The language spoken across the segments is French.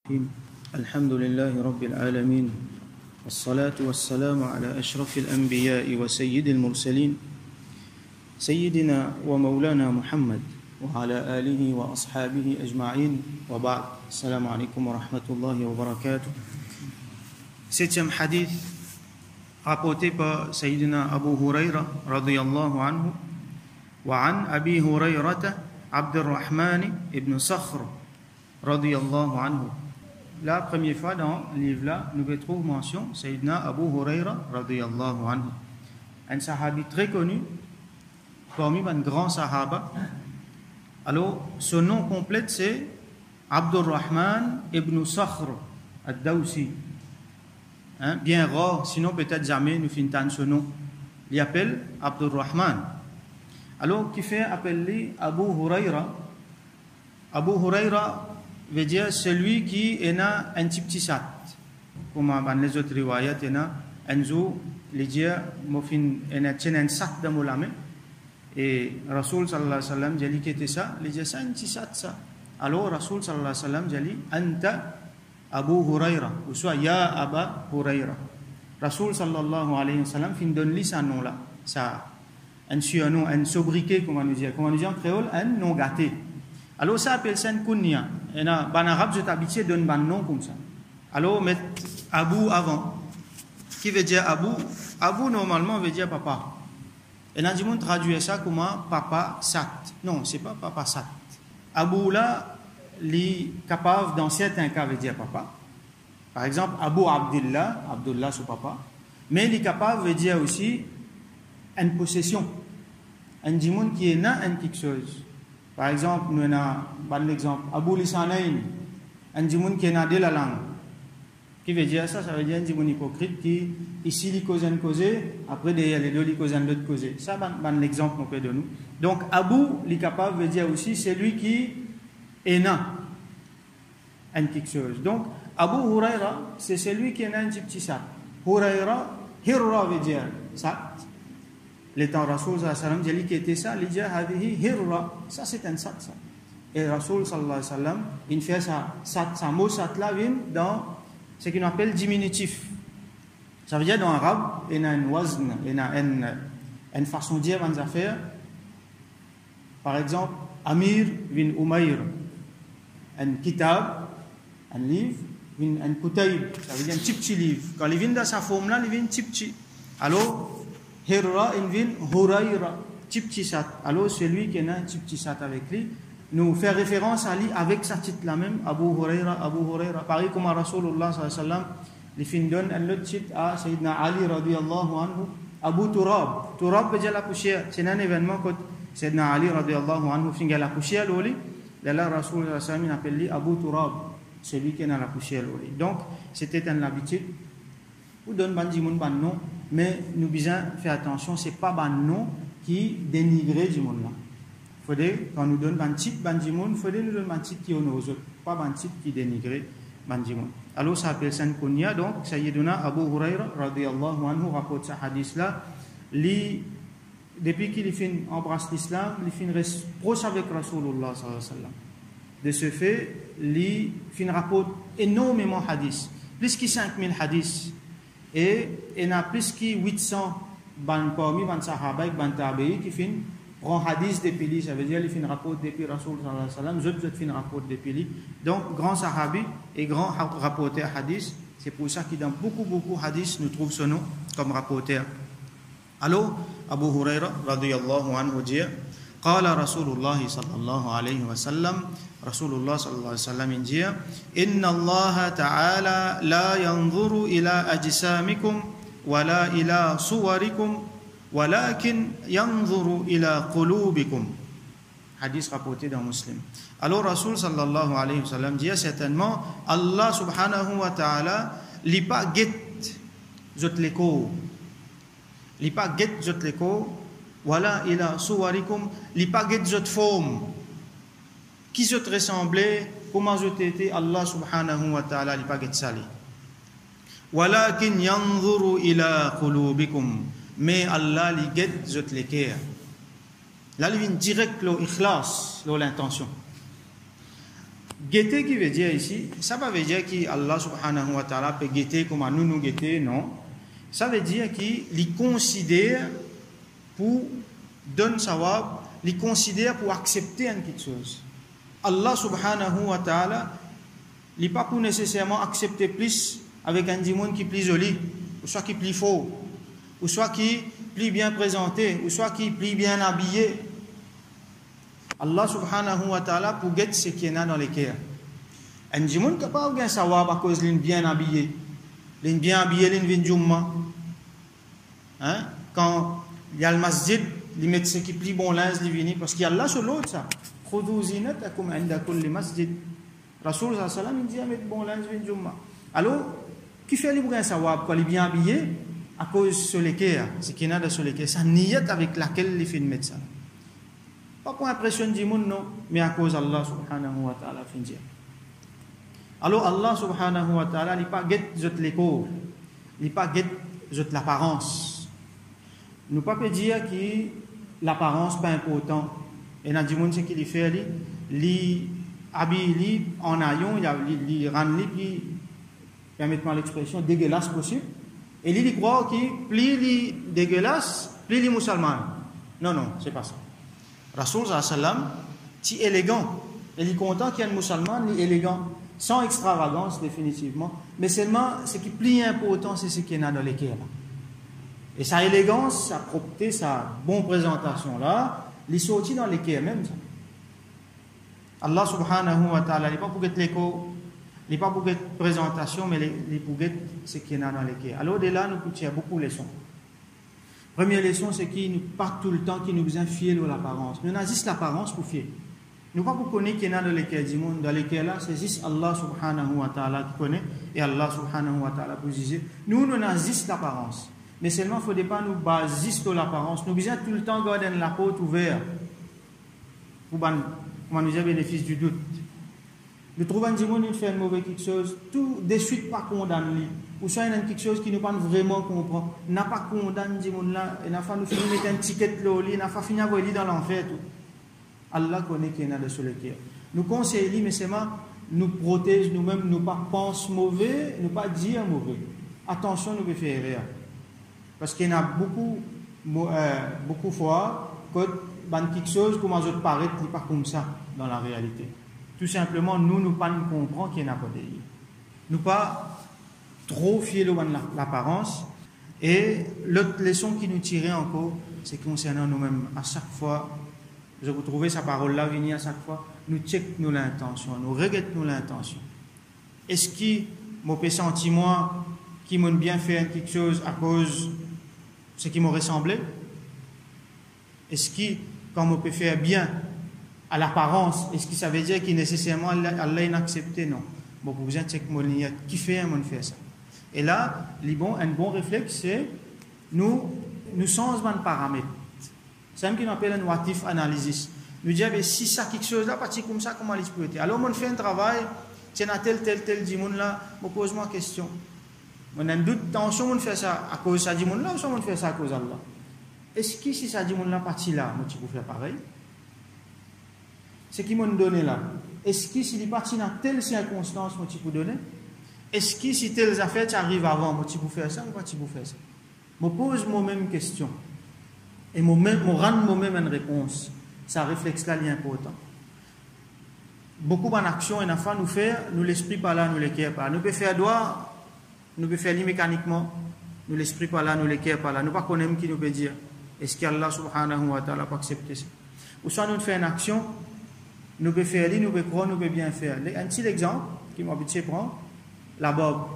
الحمد لله رب العالمين والصلاة والسلام على أشرف الأنبياء وسيد المرسلين سيدنا ومولانا محمد وعلى آله وأصحابه أجمعين وبعد السلام عليكم ورحمة الله وبركاته. Septième hadith rapporté par Sayyidina Abu Huraira radiyallahu anhu wa an Abi Hurairata Abdurrahman ibn Sakhr radiyallahu anhu. La première fois dans le livre-là, nous retrouvons mention Sayyidina Abu Huraira radiyallahu anhu, un sahabi très connu, parmi les grands sahaba. Alors, son nom complet c'est Abdurrahman ibn Sakhr ad-Dawsi. Bien rare, sinon peut-être jamais nous finissons ce nom. Il appelle Abdurrahman. Alors, qui fait appeler Abu Huraira? Abu Huraira veut dire celui qui est un petit sat. Comme dans les autres riwayat, il y a un jour, les dire, il y a un sat dans mon lame. Et Rasoul sallallahu alayhi wa sallam, il dit que ça, il dit ça, un petit sat ça. Alors Rasoul sallallahu alayhi wa sallam, il dit, Anta Abu Huraira, ou soit Ya Aba Huraira. Rasoul sallallahu alayhi wa sallam, il donne lui ce nom-là. Ça, un surnom, un sobriquet, comme on nous dit en créole, un nom gâté. Alors ça appelle ça un kunya. En arabe, je t'habitue à donner un nom comme ça. Alors mettre Abu avant. Qui veut dire Abu? Abu normalement veut dire papa. Et là, du monde traduit ça comme papa sat. Non, c'est pas papa sat. Abu là, il est capable dans certains cas veut dire papa. Par exemple, Abu Abdullah, Abdullah c'est papa. Mais il est capable veut dire aussi une possession. Un monde qui est né en quelque chose. Par exemple, nous avons l'exemple Abu Lisanayn, un djimoun qui est né de la langue. Qui veut dire ça? Ça veut dire un djimoun hypocrite qui, ici, il cause, après, derrière les deux, il cause, l'autre cause. Ça, c'est l'exemple qu'on peut donner. Donc, Abu, il est capable veut dire aussi celui qui est né en quelque chose. Donc, Abu Huraira, c'est celui qui est né un petit sat. Huraira, Hirra veut dire sat. L'étant Rasoul sallallahu alayhi wa sallam, dit qu'il était ça, il dit hadihi hirra, ça c'est un sat ça. Et Rasoul sallallahu alayhi wa sallam, il fait ça, ça mot sat là vient dans ce qu'on appelle diminutif. Ça veut dire dans l'arabe, il y a un wazn, il y a une façon de dire dans les affaires. Par exemple, Amir vin Umayr, un kitab, un livre, un kutayb, ça veut dire un petit livre. Quand il vient dans sa forme là, il vient petit. Alors, Hirra invin Huraira, petit sat. Alors celui qui a un petit sat avec lui, nous fait référence à lui avec sa titre là même, Abu Huraira. Pareil comme à Rasulullah sallallahu alayhi wa sallam, il fin donne un autre titre à Sayyidina Ali radiyallahu anhu, Abu Turab. Turab veut dire la poussière. C'est un événement que Sayyidina Ali radiyallahu anhu fin la poussière l'oli. Là Rasulullah sallallahu alayhi wa sallam appelle lui Abu Turab, celui qui est dans la poussière l'oli. Donc c'était une habitude. Ou donne bandimoun ban nom, mais nous devons faire attention, c'est pas ban nom qui dénigre du monde là. Faudrait quand nous donne ban titre bandimoun, faudrait nous donner ban titre qui honore aux autres, pas ban titre qui dénigre bandimoun. Alors ça appelle ça kunya. Donc Sayyiduna Abu Huraira radiyallahu anhu rapporte ce hadith là, depuis qu'il fin embrasse l'islam, il fin reste proche avec Rasulullah sallallahu alayhi wa sallam. De ce fait, il fin rapporte énormément de hadiths, plus que 5000 hadiths. Et il y a plus que 800 parmi les sahaba et les tabi'i qui fin prend hadith depuis lui, ça veut dire qu'il fin rapport depuis Rasoul sallallahu alayhi wa sallam, d'autres fin rapport depuis lui. Donc grand sahabi et grand rapporteur hadith, c'est pour ça qu'il dans beaucoup hadith nous trouve ce nom comme rapporteur. Alors Abu Huraira radiyallahu anhu dit قال رسول الله صلى الله عليه وسلم رسول الله صلى الله عليه وسلم dit إن الله تعالى لا ينظر إلى أجسامكم ولا إلى صوركم ولكن ينظر إلى قلوبكم. Hadith rapporté dans Muslim. Alors Rasoul sallallahu alayhi wa sallam dit certainement Allah subhanahu wa ta'ala li pas guette zot les corps, li pas guette zot les corps. Voilà, il a suwarikum, li pas guette zot forme. Qui zot ressemblait, comment zot était, Allah subhanahu wa ta'ala li pas guette sali. Walakin yanzuru ila qulubikum, mais Allah li guette zot les cœurs. Là, il vient direct l'intention. Guetter qui veut dire ici, ça ne veut pas dire qu'Allah subhanahu wa ta'ala peut guetter comme nous guetter, non. Ça veut dire qu'il considère pour donner sawab, il considère pour accepter quelque chose. Allah subhanahu wa ta'ala, il n'est pas pour nécessairement accepter plus avec un démon qui est plus joli, ou soit qui est plus faux, ou soit qui est plus bien présenté, ou soit qui est plus bien habillé. Allah subhanahu wa ta'ala pour guetter ce qui est dans les cœurs. Un démon qui n'a pas de sawab à cause d'une bien habillé. L'une bien habillé, l'une vient Jumma. Hein? Quand il y a le masjid, il met ce qui est plus bon linge, il vient parce qu'il y a là sur l'autre ça. Khudou zinatakum inda kulli masjid. Rasoul sallallahu alayhi wa sallam dit à mettre bon linge, vient Jumma. Alors, qui fait les bien sawab quand il est bien habillé à cause sur les cœurs, ce qui est dans sur les cœurs, ça niyat avec laquelle il fait mettre ça. Pas pour impressionner du monde, non, mais à cause d'Allah subhanahu wa ta'ala fait dire. Alors Allah subhanahu wa ta'ala n'est pas guette les corps, n'est pas guette l'apparence. Nous pas peut dire que l'apparence n'est pas importante. Et dans le monde, ce qu'il fait, il habille en aillon, il rend lui, permettez-moi l'expression, dégueulasse possible. Et il croit que plus il dégueulasse, plus il est musulman. Non, non, c'est pas ça. Rasoul sallallahu alayhi wa sallam, si élégant, il est content qu'il y ait un musulman, il est élégant, sans extravagance définitivement, mais seulement ce qui est plus important, c'est ce qui est dans les cœurs. Et sa élégance, sa propreté, sa bonne présentation là, il est sorti dans les cœurs même. Ça. Allah subhanahu wa ta'ala, il n'est pas pour guetter l'écho, il n'est pas pour guetter présentation, mais il est pour guetter ce qui est dans les cœurs. Alors de là, nous pouvons tirer beaucoup de leçons. Première leçon, c'est qu'il nous part tout le temps, qu'il nous besoin fier de l'apparence. Nous avons juste l'apparence pour fier. Nous pas pour connaître qu'il y a dans les cœurs du monde. Dans les cœurs là, c'est juste Allah subhanahu wa ta'ala qui connaît. Et Allah subhanahu wa ta'ala pour dire. Nous avons juste l'apparence. Mais seulement, il ne faut pas nous baser juste sur l'apparence. Nous besoin tout le temps garder la porte ouverte. Pour nous dire bénéfice du doute. Nous trouvons un démon qui fait un mauvais quelque chose, tout de suite pas condamné. Ou soit il y a quelque chose qui nous pas vraiment comprend. N'a pas condamné ce démon là, il n'a pas nous fini mettre un ticket là, il n'a pas fini à aller dans l'enfer tout. Allah connaît qu'il y en a sur le cœur. Nous conseillons, mais seulement nous protège nous-mêmes, nous pas pense mauvais, nous pas dire mauvais. Attention, nous pouvons faire erreur. Parce qu'il y en a beaucoup de fois que quelque chose comme les autres paraît, n'est pas comme ça dans la réalité. Tout simplement, nous ne comprenons pas qu'il y en a pas de nous pas trop fier de l'apparence. Et l'autre leçon qui nous tirait encore, c'est concernant nous-mêmes. À chaque fois, je vous trouvez sa parole-là venir à chaque fois, nous checkons l'intention, nous regrettons l'intention. Est-ce que mon sentiment qui m'a bien fait quelque chose à cause de ce qui m'a ressemblé? Est-ce que quand on peut faire bien à l'apparence, est-ce que ça veut dire qu'il nécessairement Allah inaccepté? Non. Bon, pour vous dire qui fait un fait ça. Et là, un bon réflexe, c'est nous changeons de paramètres. C'est un qui appelle un what if analysis. Nous disons, si ça quelque chose là, parti comme ça, comment l'exploiter? Alors, on fait un travail, tiens, à tel dimanche là, on pose moi question. On a un doute, attention, on fait ça à cause de ça dimanche là, ou soit on fait ça à cause d'Allah? Est-ce que si ça dimanche là, parti là, on peut faire pareil? C'est qui m'a donné là. Est-ce que si il est parti dans telle circonstance, on peut donner? Est-ce que si telles affaires arrivent avant, on peut faire ça ou pas faire ça? Je pose moi-même question. Et je rends moi-même une réponse. Ça réflexe-là est important. Beaucoup d'actions, et enfin, nous faire, nous l'esprit par là, nous le cœur par là. Nous pouvons faire droit, nous pouvons faire mécaniquement, nous l'esprit par là, nous le cœur par là. Nous ne connaissons pas qui nous peut dire. Est-ce qu'Allah subhanahu wa ta'ala pas accepter ça? Ou soit nous faisons une action, nous pouvons faire, nous pouvons croire, nous pouvons bien faire. Un petit exemple qui m'a habitué à prendre, la bob.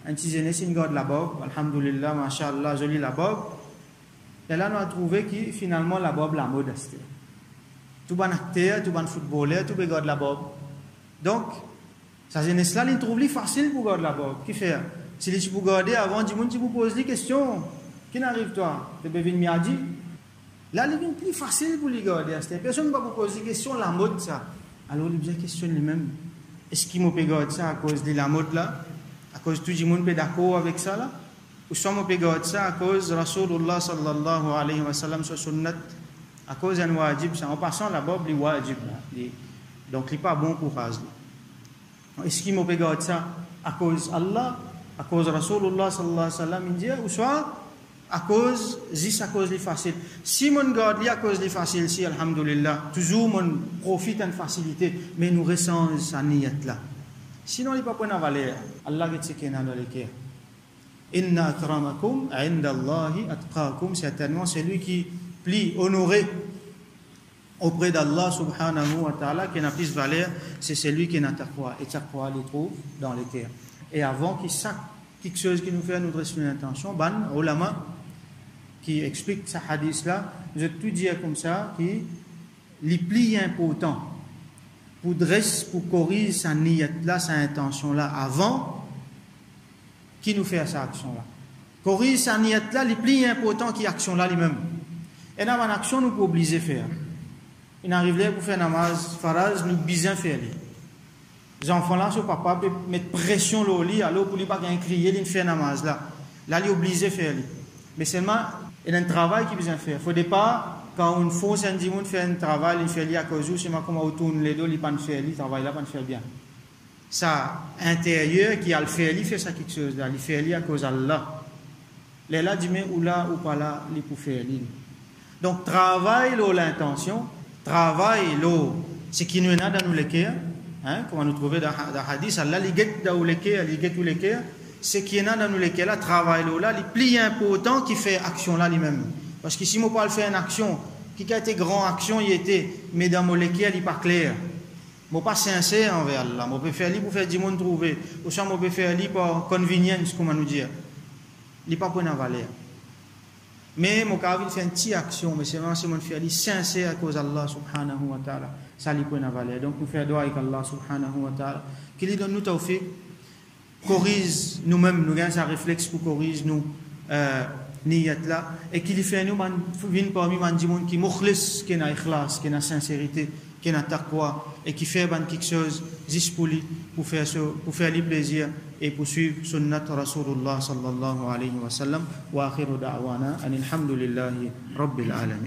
Un petit jeunesse, une garde la bob, alhamdulillah, mashallah, jolie la bob. Et là, nous avons trouvé que finalement, la bob, la mode, c'était. Tout bon acteur, tout bon footballeur, tout bon garde la bob. Donc, sa jeunesse là, il trouve facile pour garder la bob. Qui fait? Si tu peux garder avant, du monde, tu vous poses des questions. Qui n'arrive toi? Tu peux venir m'y dire. Là, il est plus facile pour les garder. Personne ne va vous poser des questions, la mode, ça. Alors, il bien questionne lui-même. Est-ce qu'il m'a garder ça à cause de la mode là? À cause tout le monde est d'accord avec ça là? Ou soit on peut garder ça à cause de Rasulullah sallallahu alayhi wa sallam sur sunnat, à cause d'un wajib, en passant la bob, les wajib, Donc, il n'est pas bon courage. Est-ce qu'il m'a regardé ça à cause Allah, à cause Rasulullah sallallahu alayhi wa sallam, il dit, ou soit à cause des faciles. Si mon garde à cause des faciles, si, alhamdulillah, toujours mon profite en facilité, mais nous ressentons sa niyat là. Sinon, il n'est pas pour la valeur. Allah dit qu'il y a dans le cœur. Inna akramakum inda Allahi atqakum. Certainement, c'est lui qui plie, honoré auprès d'Allah subhanahu wa ta'ala, qui n'a plus de valeur, c'est celui qui n'a taqwa. Et taqwa, il trouve dans le cœur. Et avant qu'il sache quelque chose qui nous fait nous dresser une intention, ban, ulama, qui explique ce hadith-là, je vais tout dire comme ça, qui les plis important pour dresser, pour corriger sa niyat-là, sa intention-là, avant qui nous fait cette action-là. Corriger sa niyat-là, les plis important qui action-là lui-même. Et dans une action, nous pouvons obliger à faire. Il arrive là pour faire namaz, faraz, nous bien faire. Les enfants-là, ce papa peut mettre pression au lit, alors pour ne pas crier, il fait namaz là. Là, il est obligé de faire. Mais seulement, il y a un travail qu'il besoin faire. Il ne faut pas, quand on force un dimanche fait un travail, il fait à cause de c'est comme on tourne les deux, il ne pas faire, le travail là, pas faire bien. Ça, intérieur qui a le fait, il fait ça quelque chose là, il fait à cause d'Allah. Les là, dit mais ou là ou pas là, il peut faire. Donc, travail l'intention, travail ce qui nous est dans nous les cœurs, comme on nous trouvait dans le hadith, Allah, il guette dans les cœurs, il guette tous les cœurs. Ce qui est dans nous lesquels là, travail là, les plus important qui fait action là lui-même. Parce que si on parle faire une action, qui a été grande action, il était, mais dans mon lesquels il n'est pas clair. Je ne pas sincère envers Allah. Je peux faire lui pour faire du monde trouver. Ou soit je peux faire lui pour convenience, comme on nous dit. Il n'est pas pour une valeur. Mais je peux faire une petite action, mais c'est vraiment si je fais lui sincère à cause d'Allah subhanahu wa ta'ala. Ça lui pour une valeur. Donc nous faisons doigt avec Allah subhanahu wa ta'ala. Qu'il lui donne nous tawfiq. Corrige nous-mêmes, nous avons un réflexe pour corriger nous niyat là et qu'il fait nous vient parmi les gens qui mukhlis, qui a ikhlas, qui a sincérité, qui a taqwa et qui fait quelque chose juste pour lui, pour faire lui plaisir et pour suivre sunnat Rasulullah sallallahu alayhi wa sallam. Wa akhiru da'wana anil hamdulillahi rabbil alamin.